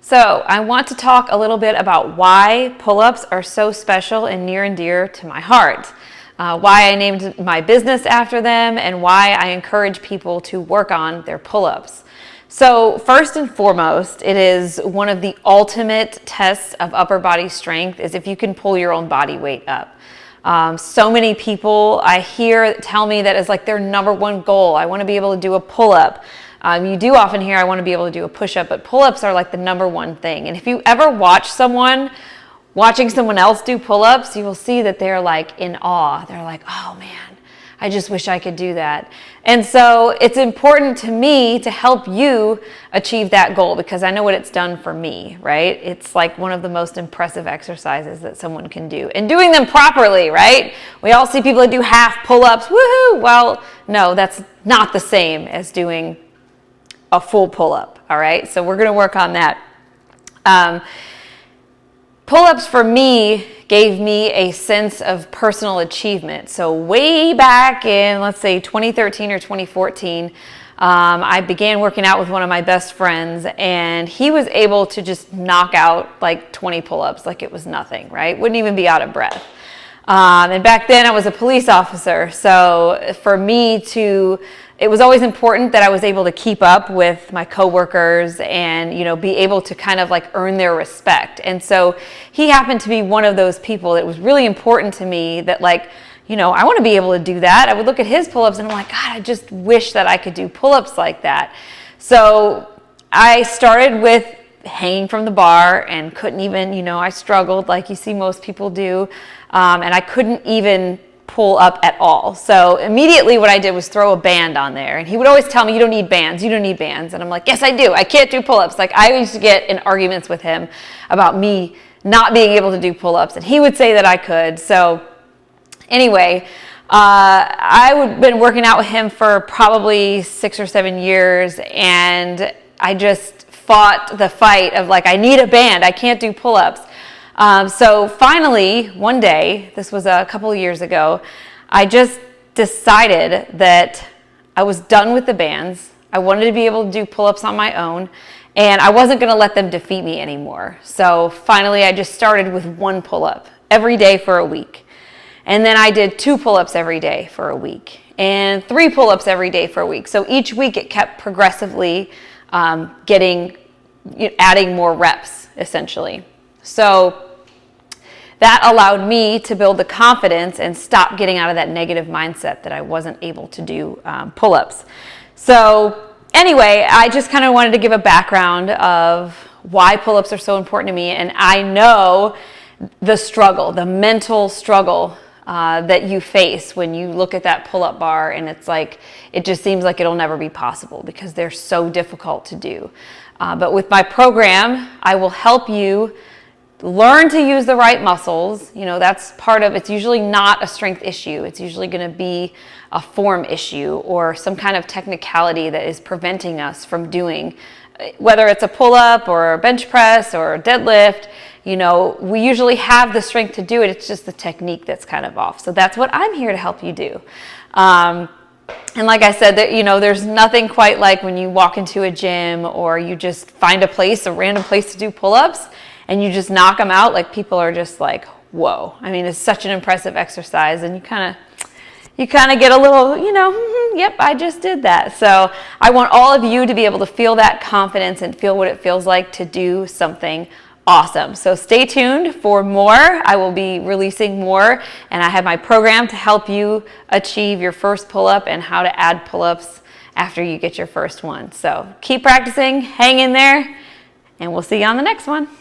So I want to talk a little bit about why pull-ups are so special and near and dear to my heart, why I named my business after them, and why I encourage people to work on their pull-ups. So first and foremost, it is one of the ultimate tests of upper body strength is if you can pull your own body weight up. So many people I hear tell me that is like their number one goal. I want to be able to do a pull-up. You do often hear I want to be able to do a push-up, but pull-ups are like the number one thing. And if you ever watch watching someone else do pull-ups, you will see that they're like in awe. They're like, oh man, I just wish I could do that. And so it's important to me to help you achieve that goal because I know what it's done for me, right? It's like one of the most impressive exercises that someone can do. And doing them properly, right? We all see people that do half pull-ups, woohoo! Well, no, that's not the same as doing a full pull-up, all right? So we're gonna work on that. Pull-ups for me gave me a sense of personal achievement. So way back in, let's say 2013 or 2014, I began working out with one of my best friends and he was able to just knock out like 20 pull-ups like it was nothing, right? Wouldn't even be out of breath. And back then I was a police officer. So for me it was always important that I was able to keep up with my coworkers and, be able to kind of like earn their respect. And so he happened to be one of those people that was really important to me that like, I want to be able to do that. I would look at his pull-ups and I'm like, God, I just wish that I could do pull-ups like that. So I started with hanging from the bar and couldn't even, I struggled like you see most people do. And I couldn't even pull up at all. So immediately what I did was throw a band on there. And he would always tell me, you don't need bands. And I'm like, yes, I do. I can't do pull-ups. Like I used to get in arguments with him about me not being able to do pull-ups. And he would say that I could. So anyway, I had been working out with him for probably 6 or 7 years. And I just fought the fight of like, I need a band. I can't do pull-ups. So finally, one day, this was a couple of years ago, I just decided that I was done with the bands. I wanted to be able to do pull-ups on my own, and I wasn't going to let them defeat me anymore. So finally, I just started with 1 pull-up every day for a week. And then I did 2 pull-ups every day for a week, and 3 pull-ups every day for a week. So each week it kept progressively adding more reps, essentially. So that allowed me to build the confidence and stop getting out of that negative mindset that I wasn't able to do pull-ups. So anyway, I just kind of wanted to give a background of why pull-ups are so important to me. And I know the struggle, the mental struggle that you face when you look at that pull-up bar and it's like, it just seems like it'll never be possible because they're so difficult to do. But with my program, I will help you learn to use the right muscles. That's part of, it's usually not a strength issue. It's usually going to be a form issue or some kind of technicality that is preventing us from doing, whether it's a pull-up or a bench press or a deadlift, we usually have the strength to do it. It's just the technique that's kind of off. So that's what I'm here to help you do. And like I said, that there's nothing quite like when you walk into a gym or you just find a random place to do pull-ups and you just knock them out. Like people are just like, whoa. I mean, it's such an impressive exercise and you kind of get a little, yep, I just did that. So I want all of you to be able to feel that confidence and feel what it feels like to do something awesome. So stay tuned for more. I will be releasing more and I have my program to help you achieve your first pull-up and how to add pull-ups after you get your first one. So keep practicing, hang in there, and we'll see you on the next one.